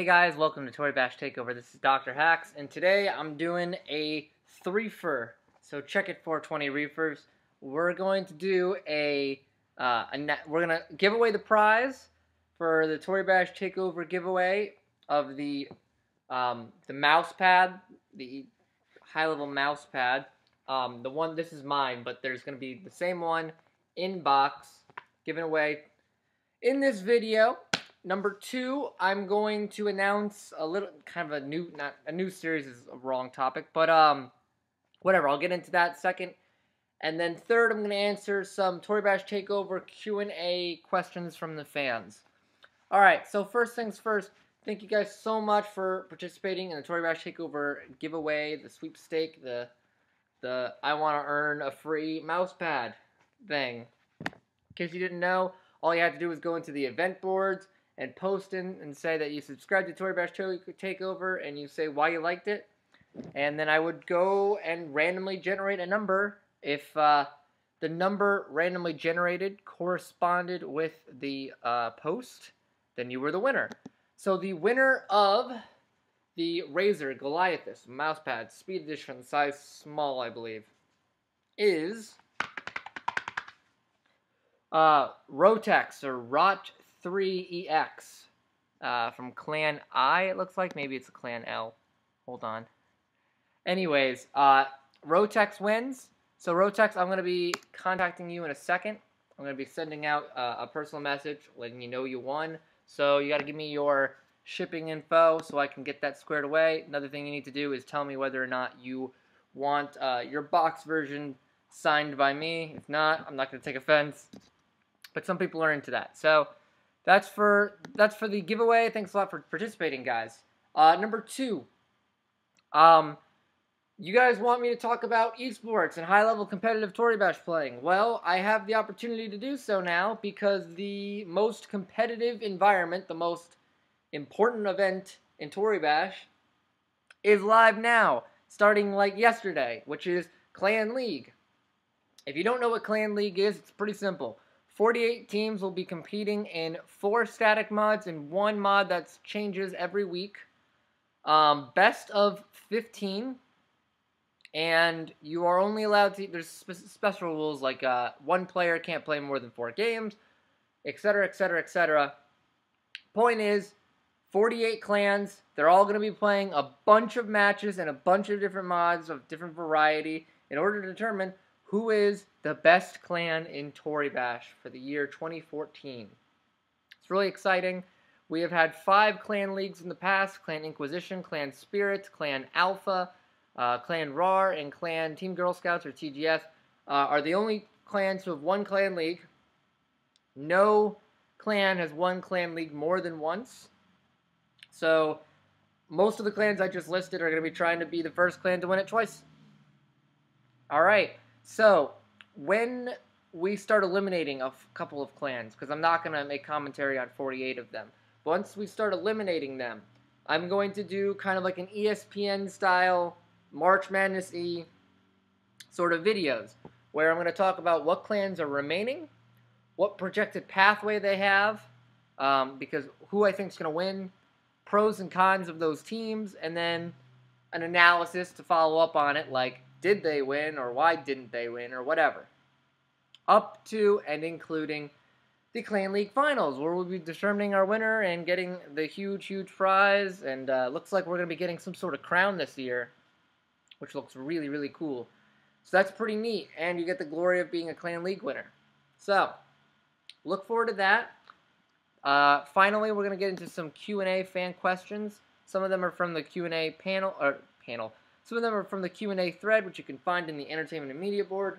Hey guys, welcome to Tory Bash Takeover. This is Dr. Hacks, and today I'm doing a threefer. So check it 420 reefers. We're going to do we're gonna give away the prize for the Tory Bash Takeover giveaway of the mouse pad, the high-level mouse pad. This is mine, but there's gonna be the same one in box given away in this video. Number 2, I'm going to announce a little kind of not a new series is a wrong topic, but whatever. I'll get into that second. And then third, I'm going to answer some Tory Bash Takeover Q&A questions from the fans. All right, so first things first, thank you guys so much for participating in the Tory Bash Takeover giveaway, the sweepstake, the I want to earn a free mouse pad thing. In case you didn't know, all you have to do is go into the event boards and post in and say that you subscribed to Tory Bash Takeover and you say why you liked it. And then I would go and randomly generate a number. If the number randomly generated corresponded with the post, then you were the winner. So the winner of the Razer Goliathus mousepad speed edition, size small, I believe, is Rotex or Rot3EX from Clan I, it looks like. Maybe it's a Clan L. Hold on. Anyways, Rotex wins. So Rotex, I'm going to be contacting you in a second. I'm going to be sending out a personal message letting you know you won. So you got to give me your shipping info so I can get that squared away. Another thing you need to do is tell me whether or not you want your box version signed by me. If not, I'm not going to take offense. But some people are into that. So that's for the giveaway. Thanks a lot for participating, guys. Number 2. You guys want me to talk about esports and high-level competitive Tory Bash playing. Well, I have the opportunity to do so now because the most competitive environment, the most important event in Tory Bash, is live now, starting like yesterday, which is Clan League. If you don't know what Clan League is, it's pretty simple. 48 teams will be competing in 4 static mods and 1 mod that changes every week. Best of 15. And you are only allowed to, there's special rules like 1 player can't play more than 4 games, etc., etc., etc. Point is, 48 clans, they're all going to be playing a bunch of matches and a bunch of different mods of different variety in order to determine who is the best clan in Tory Bash for the year 2014. It's really exciting. We have had 5 clan leagues in the past: Clan Inquisition, Clan Spirit, Clan Alpha, Clan RAR, and Clan Team Girl Scouts, or TGS, are the only clans to have won Clan League. No clan has won Clan League more than once. So most of the clans I just listed are going to be trying to be the first clan to win it twice. Alright, so when we start eliminating a couple of clans, because I'm not going to make commentary on 48 of them, once we start eliminating them, I'm going to do kind of like an ESPN-style March Madness-y sort of videos, where I'm going to talk about what clans are remaining, what projected pathway they have, because who I think is going to win, pros and cons of those teams, and then an analysis to follow up on it, like did they win or why didn't they win or whatever. Up to and including the Clan League Finals, where we'll be determining our winner and getting the huge, huge prize. And looks like we're going to be getting some sort of crown this year, which looks really, really cool. So that's pretty neat, and you get the glory of being a Clan League winner. So, look forward to that. Finally, we're going to get into some Q&A fan questions. Some of them are from the Q&A panel. Some of them are from the Q&A thread, which you can find in the Entertainment and Media board.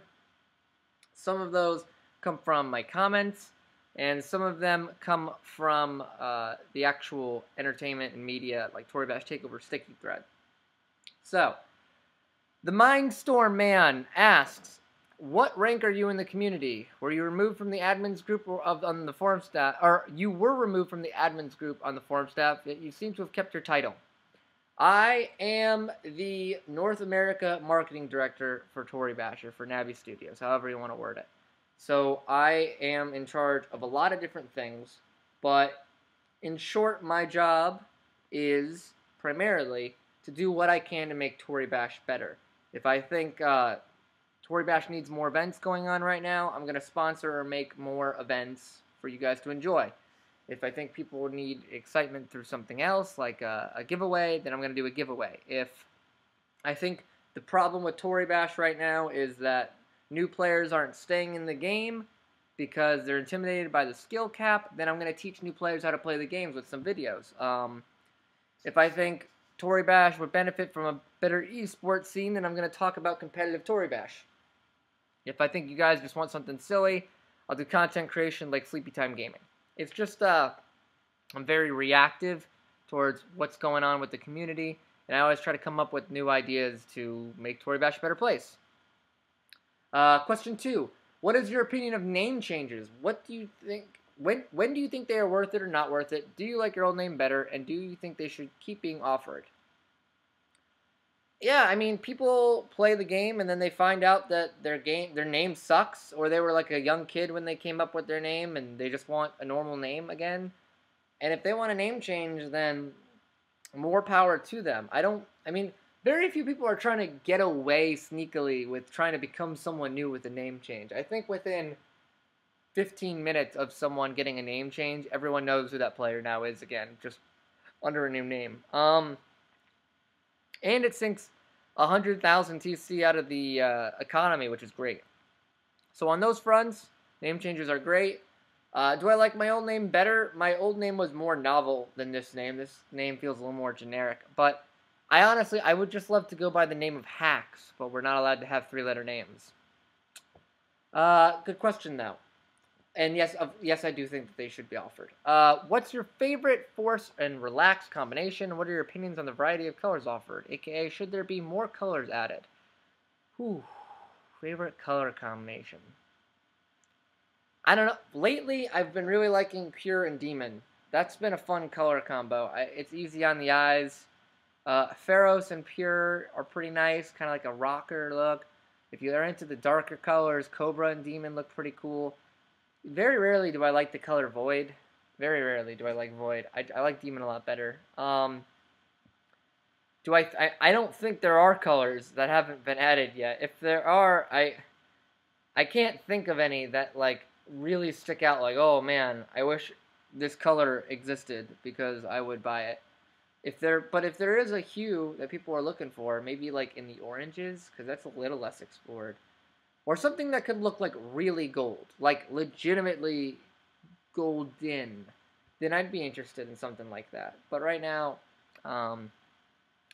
Some of those come from my comments, and some of them come from the actual Entertainment and Media, like Tory Bash Takeover sticky thread. So, the Mindstorm Man asks, what rank are you in the community? Were you removed from the admins group on the forum staff, or you were removed from the admins group on the forum staff, yet you seem to have kept your title? I am the North America Marketing Director for Tory Basher, for Navi Studios, however you want to word it. So I am in charge of a lot of different things, but in short, my job is primarily to do what I can to make Tory Bash better. If I think Tory Bash needs more events going on right now, I'm going to sponsor or make more events for you guys to enjoy. If I think people need excitement through something else, like a giveaway, then I'm going to do a giveaway. If I think the problem with Tory Bash right now is that new players aren't staying in the game because they're intimidated by the skill cap, then I'm going to teach new players how to play the games with some videos. If I think Tory Bash would benefit from a better esports scene, then I'm going to talk about competitive Tory Bash. If I think you guys just want something silly, I'll do content creation like Sleepy Time Gaming. It's just, I'm very reactive towards what's going on with the community, and I always try to come up with new ideas to make Tory Bash a better place. Question 2. What is your opinion of name changes? What do you think? When do you think they are worth it or not worth it? Do you like your old name better, and do you think they should keep being offered? Yeah, I mean, people play the game and then they find out that their name sucks, or they were like a young kid when they came up with their name and they just want a normal name again. And if they want a name change, then more power to them. I mean, very few people are trying to get away sneakily with trying to become someone new with a name change. I think within 15 minutes of someone getting a name change, everyone knows who that player now is again, just under a new name. And it sinks 100,000 TC out of the economy, which is great. So on those fronts, name changes are great. Do I like my old name better? My old name was more novel than this name. This name feels a little more generic. But I would just love to go by the name of Hacks, but we're not allowed to have 3-letter names. Good question, though. And yes, I do think that they should be offered. What's your favorite force and relax combination? What are your opinions on the variety of colors offered? AKA, should there be more colors added? Whew, favorite color combination. I don't know. Lately, I've been really liking Pure and Demon. That's been a fun color combo. It's easy on the eyes. Pharos and Pure are pretty nice, kind of like a rocker look. If you are into the darker colors, Cobra and Demon look pretty cool. Very rarely do I like the color Void. Very rarely do I like Void. I like Demon a lot better. I don't think there are colors that haven't been added yet. If there are, I can't think of any that like really stick out like, oh man, I wish this color existed because I would buy it. If there is a hue that people are looking for, maybe like in the oranges, because that's a little less explored. Or something that could look like really gold, like legitimately golden, then I'd be interested in something like that. But right now, I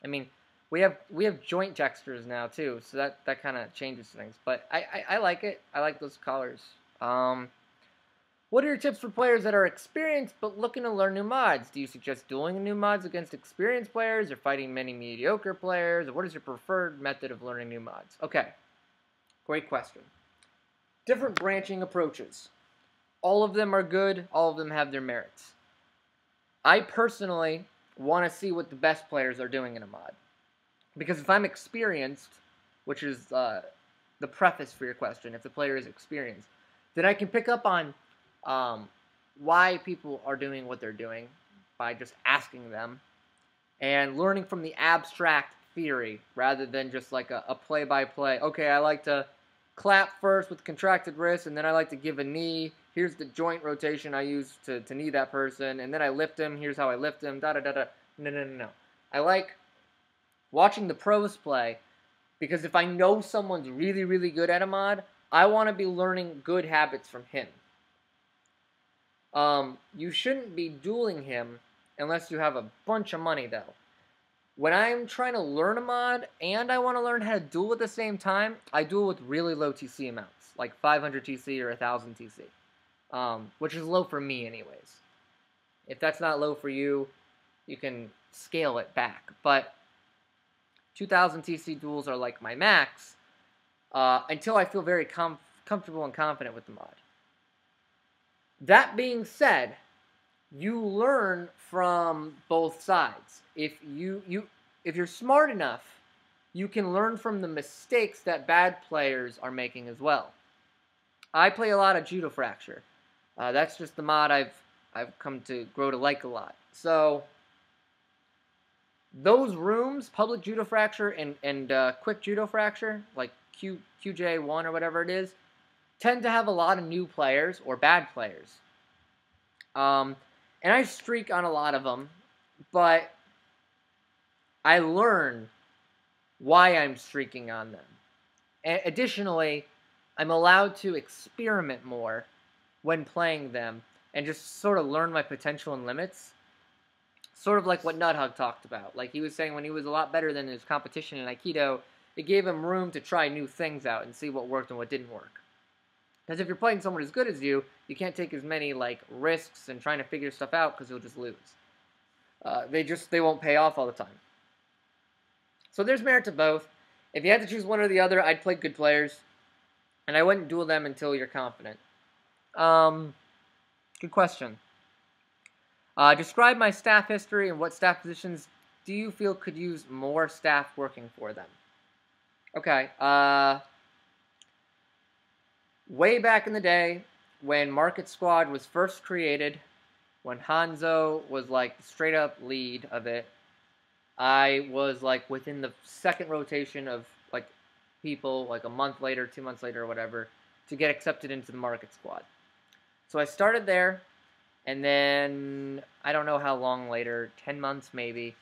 mean, we have joint textures now too, so that kind of changes things. But I like it. I like those colors. What are your tips for players that are experienced but looking to learn new mods? Do you suggest dueling new mods against experienced players or fighting many mediocre players? Or what is your preferred method of learning new mods? Okay. Great question. Different branching approaches. All of them are good. All of them have their merits. I personally want to see what the best players are doing in a mod. Because if I'm experienced, which is the preface for your question, if the player is experienced, then I can pick up on why people are doing what they're doing by just asking them and learning from the abstract theory rather than just like a play-by-play. Okay, I like to clap first with contracted wrist, and then I like to give a knee. Here's the joint rotation I use to knee that person, and then I lift him. Here's how I lift him. Da-da-da-da. No. I like watching the pros play because if I know someone's really, really good at a mod, I want to be learning good habits from him. You shouldn't be dueling him unless you have a bunch of money, though. When I'm trying to learn a mod and I want to learn how to duel at the same time, I duel with really low TC amounts, like 500 TC or 1,000 TC, which is low for me anyways. If that's not low for you, you can scale it back. But 2,000 TC duels are like my max until I feel very comfortable and confident with the mod. That being said, you learn from both sides. If you're smart enough, you can learn from the mistakes that bad players are making as well. I play a lot of Judo Fracture. That's just the mod I've come to grow to like a lot. So those rooms, public judo fracture and quick judo fracture, like QJ1 or whatever it is, tend to have a lot of new players or bad players. And I streak on a lot of them, but I learn why I'm streaking on them. And additionally, I'm allowed to experiment more when playing them and just sort of learn my potential and limits. Sort of like what Nudhug talked about. Like he was saying when he was a lot better than his competition in Aikido, it gave him room to try new things out and see what worked and what didn't work. Because if you're playing someone as good as you can't take as many like risks and trying to figure stuff out because you'll just lose. They won't pay off all the time. So there's merit to both. If you had to choose one or the other, I'd play good players, and I wouldn't duel them until you're confident. Good question. Describe my staff history and what staff positions do you feel could use more staff working for them? Okay. Way back in the day, when Market Squad was first created, when Hanzo was like the straight up lead of it, I was like within the second rotation of like people, like a month later, 2 months later, or whatever, to get accepted into the Market Squad. So I started there, and then I don't know how long later, 10 months maybe,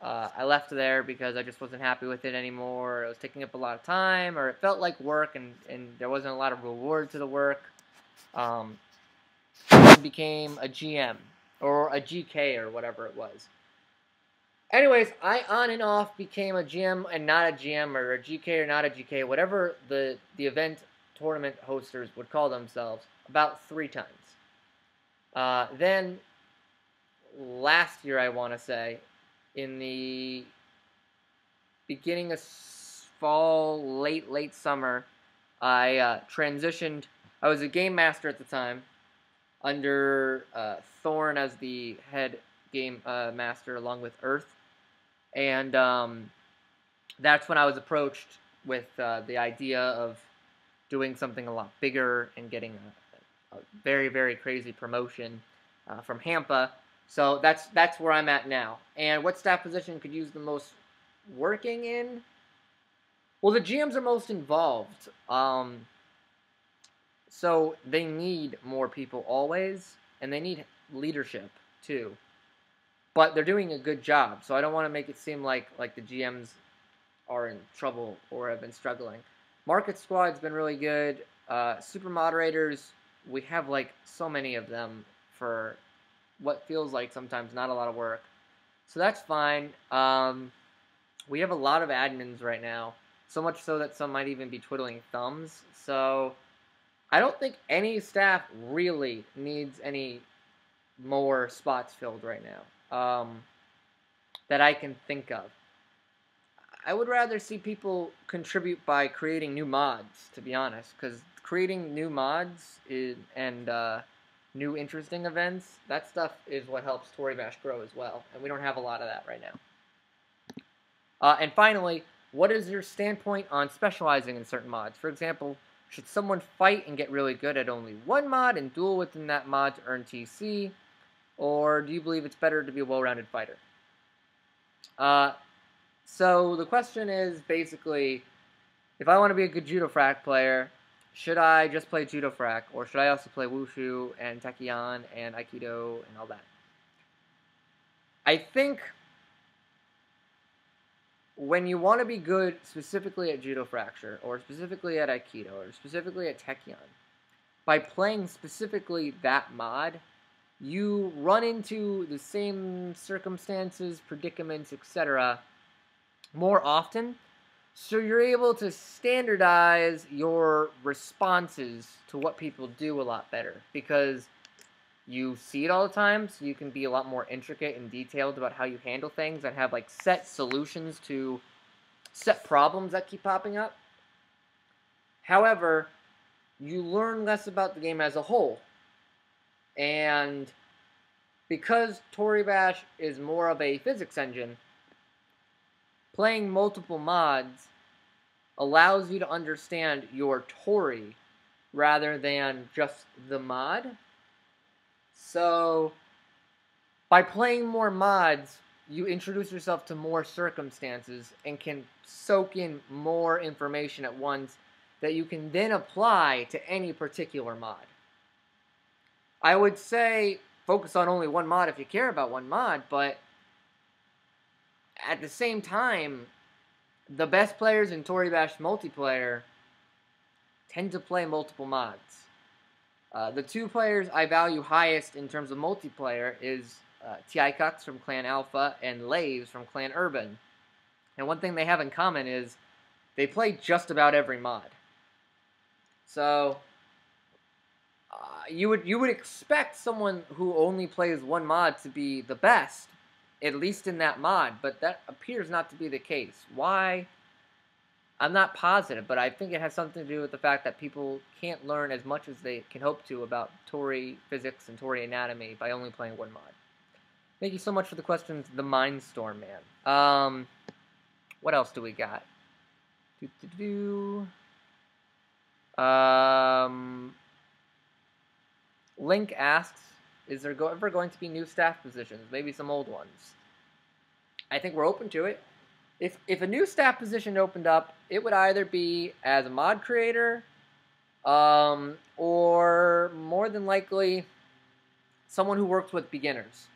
I left there because I just wasn't happy with it anymore. It was taking up a lot of time, or it felt like work, and there wasn't a lot of reward to the work. I became a GM, or a GK, or whatever it was. Anyways, I on and off became a GM and not a GM, or a GK or not a GK, whatever the event tournament hosters would call themselves, about 3 times. Then, last year, I want to say, in the beginning of fall, late summer, I transitioned. I was a game master at the time, under Thorn as the head game master, along with Earth. And that's when I was approached with the idea of doing something a lot bigger and getting a very, very crazy promotion from Hampa. So that's where I'm at now. And what staff position could use the most working in? Well, the GMs are most involved. So they need more people always, and they need leadership too. But they're doing a good job, so I don't want to make it seem like the GMs are in trouble or have been struggling. Market Squad's been really good. Super moderators, we have like so many of them for what feels like sometimes not a lot of work. So that's fine. We have a lot of admins right now, so much so that some might even be twiddling thumbs. So I don't think any staff really needs any more spots filled right now. That I can think of. I would rather see people contribute by creating new mods, to be honest, because creating new mods and new interesting events, that stuff is what helps Tory Bash grow as well, and we don't have a lot of that right now. And finally, what is your standpoint on specializing in certain mods? For example, should someone fight and get really good at only one mod and duel within that mod to earn TC? Or do you believe it's better to be a well-rounded fighter? So the question is basically, if I want to be a good Judo Frac player, should I just play Judo Frac, or should I also play Wushu and Tekion and Aikido and all that? I think when you want to be good specifically at Judo Fracture, or specifically at Aikido, or specifically at Tekion, by playing specifically that mod, you run into the same circumstances, predicaments, etc. more often, so you're able to standardize your responses to what people do a lot better, because you see it all the time, so you can be a lot more intricate and detailed about how you handle things and have like set solutions to set problems that keep popping up. However, you learn less about the game as a whole. And because Tory Bash is more of a physics engine, playing multiple mods allows you to understand your Tory rather than just the mod. So, by playing more mods, you introduce yourself to more circumstances and can soak in more information at once that you can then apply to any particular mod. I would say focus on only one mod if you care about one mod, but at the same time, the best players in Tori Bash multiplayer tend to play multiple mods. The two players I value highest in terms of multiplayer is T.I. from Clan Alpha and Laves from Clan Urban. And one thing they have in common is they play just about every mod. So you would expect someone who only plays one mod to be the best, at least in that mod, but that appears not to be the case. Why? I'm not positive, but I think it has something to do with the fact that people can't learn as much as they can hope to about Tori physics and Tori anatomy by only playing one mod. Thank you so much for the questions, the Mindstorm Man. What else do we got? Link asks, is there ever going to be new staff positions? Maybe some old ones. I think we're open to it. If a new staff position opened up, it would either be as a mod creator, or more than likely, someone who works with beginners.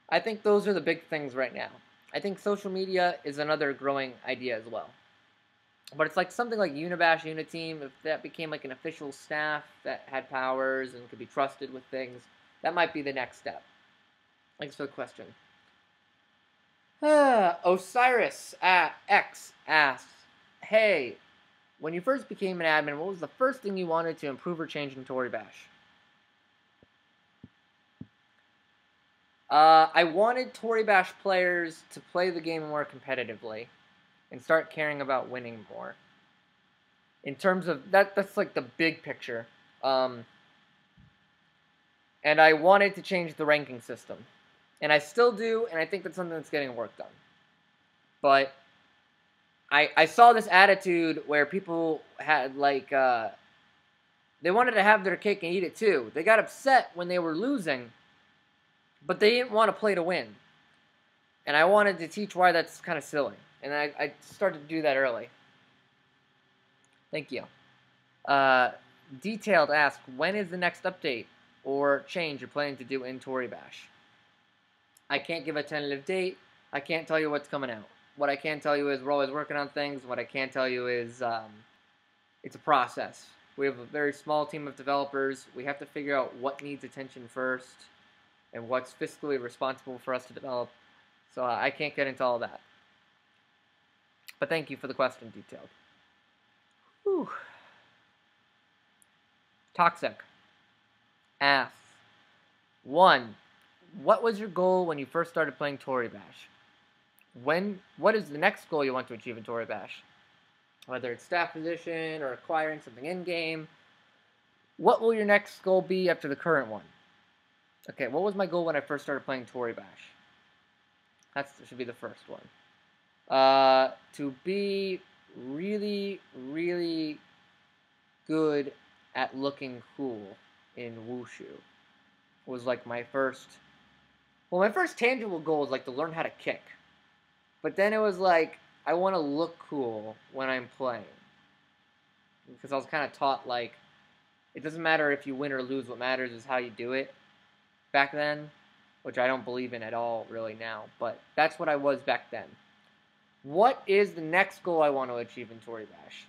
I think those are the big things right now. I think social media is another growing idea as well. But it's like something like Unibash Uniteam, if that became like an official staff that had powers and could be trusted with things, that might be the next step. Thanks for the question. Osiris X asks, hey, when you first became an admin, what was the first thing you wanted to improve or change in Tori Bash? I wanted Tori Bash players to play the game more competitively and start caring about winning more. In terms of that's like the big picture. And I wanted to change the ranking system. And I still do, and I think that's something that's getting work done. But I saw this attitude where people had like they wanted to have their cake and eat it too. They got upset when they were losing, but they didn't want to play to win. And I wanted to teach why that's kind of silly. And I started to do that early. Thank you. Detailed asks, when is the next update or change you're planning to do in Tori Bash? I can't give a tentative date. I can't tell you what's coming out. What I can tell you is we're always working on things. What I can tell you is it's a process. We have a very small team of developers. We have to figure out what needs attention first and what's fiscally responsible for us to develop. So I can't get into all that. But thank you for the question, Detailed. Whew. Toxic asks, 1. What was your goal when you first started playing Tori Bash? What is the next goal you want to achieve in Tori Bash? Whether it's staff position or acquiring something in-game. What will your next goal be after the current one? Okay, what was my goal when I first started playing Tori Bash? That should be the first one. To be really, really good at looking cool in Wushu was like my first... Well, my first tangible goal was like to learn how to kick. But then it was like, I want to look cool when I'm playing. Because I was kind of taught like, it doesn't matter if you win or lose, what matters is how you do it back then. Which I don't believe in at all really now. But that's what I was back then. What is the next goal I want to achieve in Tori Bash?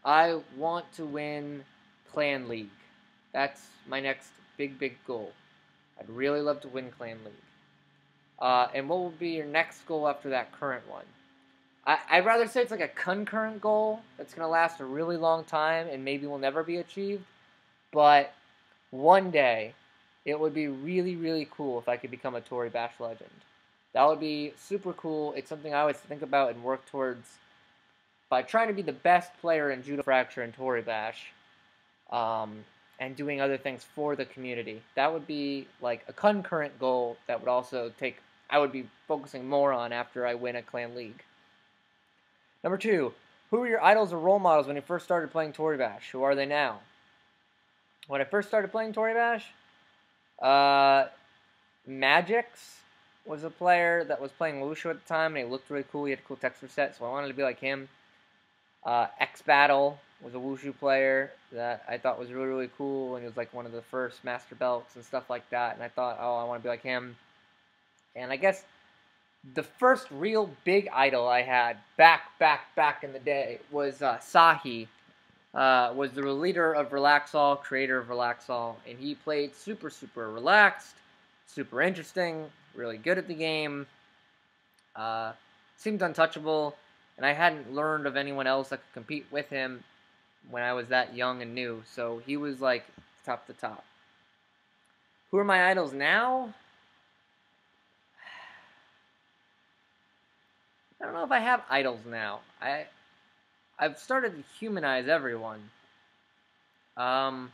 I want to win Clan League. That's my next big goal. I'd really love to win Clan League. And what will be your next goal after that current one? I'd rather say it's like a concurrent goal that's going to last a really long time and maybe will never be achieved. But one day, it would be really, really cool if I could become a Tori Bash legend. That would be super cool. It's something I always think about and work towards by trying to be the best player in Judo Fracture and Tori Bash. And doing other things for the community. That would be like a concurrent goal that would also I would be focusing more on after I win a Clan League. Number 2, who were your idols or role models when you first started playing Tori Bash? Who are they now? When I first started playing Tori Bash, Magix was a player that was playing Wushu at the time, and he looked really cool. He had a cool texture set, so I wanted to be like him. X Battle was a Wushu player that I thought was really, really cool, and he was like one of the first master belts and stuff like that. And I thought, oh, I want to be like him. And I guess the first real big idol I had back in the day was Sahi. Was the leader of Relaxall, creator of Relaxall, and he played super, super relaxed, super interesting, really good at the game, seemed untouchable, and I hadn't learned of anyone else that could compete with him when I was that young and new, so he was like top to top. Who are my idols now? I don't know if I have idols now. I've started to humanize everyone. There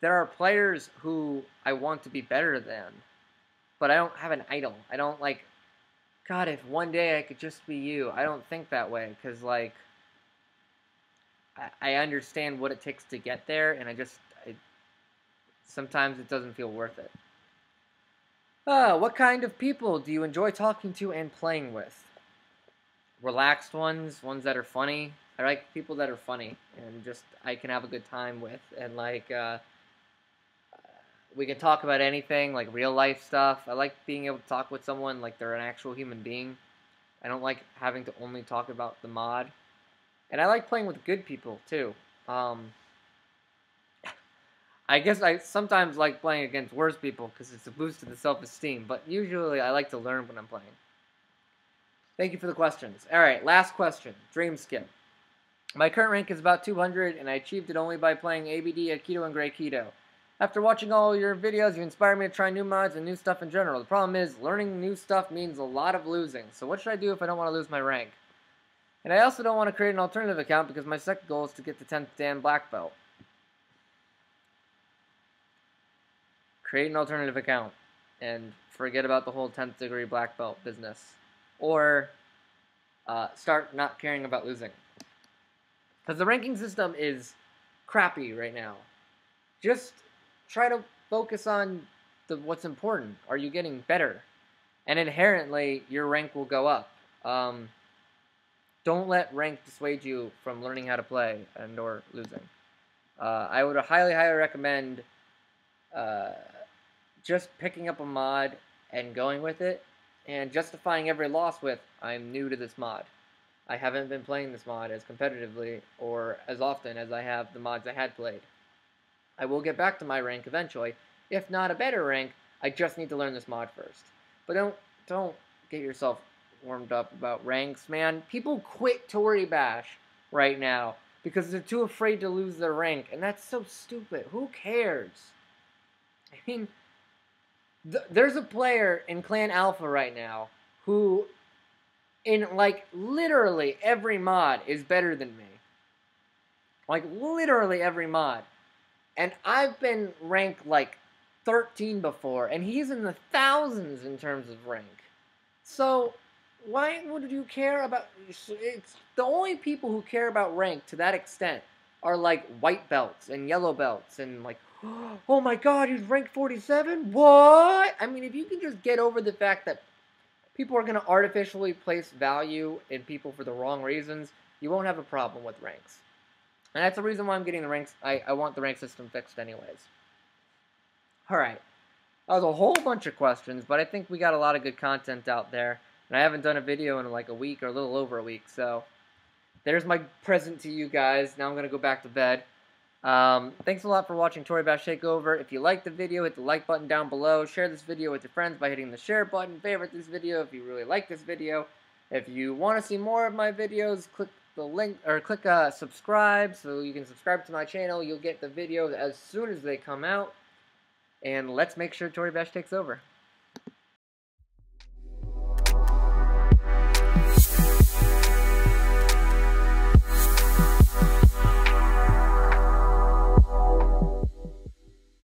are players who I want to be better than, but I don't have an idol. I don't like, God, if one day I could just be you. I don't think that way, because, like, I understand what it takes to get there, and sometimes it doesn't feel worth it. What kind of people do you enjoy talking to and playing with? Relaxed ones that are funny. I like people that are funny and just I can have a good time with, and like we can talk about anything, like real life stuff. I like being able to talk with someone like they're an actual human being. I don't like having to only talk about the mod, and I like playing with good people too. I guess I sometimes like playing against worse people because it's a boost to the self-esteem, but usually I like to learn when I'm playing. Thank you for the questions. All right, last question. Dream skip. My current rank is about 200, and I achieved it only by playing ABD, Aikido, and Grey Keto. After watching all your videos, you inspired me to try new mods and new stuff in general. The problem is, learning new stuff means a lot of losing. So what should I do if I don't want to lose my rank? And I also don't want to create an alternative account because my second goal is to get the 10th Dan Black Belt. Create an alternative account and forget about the whole 10th degree Black Belt business. Or start not caring about losing. Because the ranking system is crappy right now. Just try to focus on what's important. Are you getting better? And inherently, your rank will go up. Don't let rank dissuade you from learning how to play and or losing. I would highly, highly recommend just picking up a mod and going with it, and justifying every loss with, I'm new to this mod. I haven't been playing this mod as competitively or as often as I have the mods I had played. I will get back to my rank eventually. If not a better rank, I just need to learn this mod first. But don't get yourself warmed up about ranks, man. People quit Tory Bash right now because they're too afraid to lose their rank, and that's so stupid. Who cares? I mean, there's a player in Clan Alpha right now who, in like literally every mod, is better than me. Like literally every mod. And I've been ranked like 13 before, and he's in the thousands in terms of rank. So why would you care about? It's the only people who care about rank to that extent are like white belts and yellow belts and like, oh my god, he's ranked 47? What? I mean, if you can just get over the fact that people are going to artificially place value in people for the wrong reasons, you won't have a problem with ranks. And that's the reason why I'm getting the ranks. I want the rank system fixed anyways. Alright. That was a whole bunch of questions, but I think we got a lot of good content out there. And I haven't done a video in like a week or a little over a week, so there's my present to you guys. Now I'm going to go back to bed. Thanks a lot for watching Tory Bash Takeover. If you liked the video, hit the like button down below. Share this video with your friends by hitting the share button. Favorite this video if you really like this video. If you want to see more of my videos, click the link or click subscribe so you can subscribe to my channel. You'll get the videos as soon as they come out. And let's make sure Tory Bash takes over.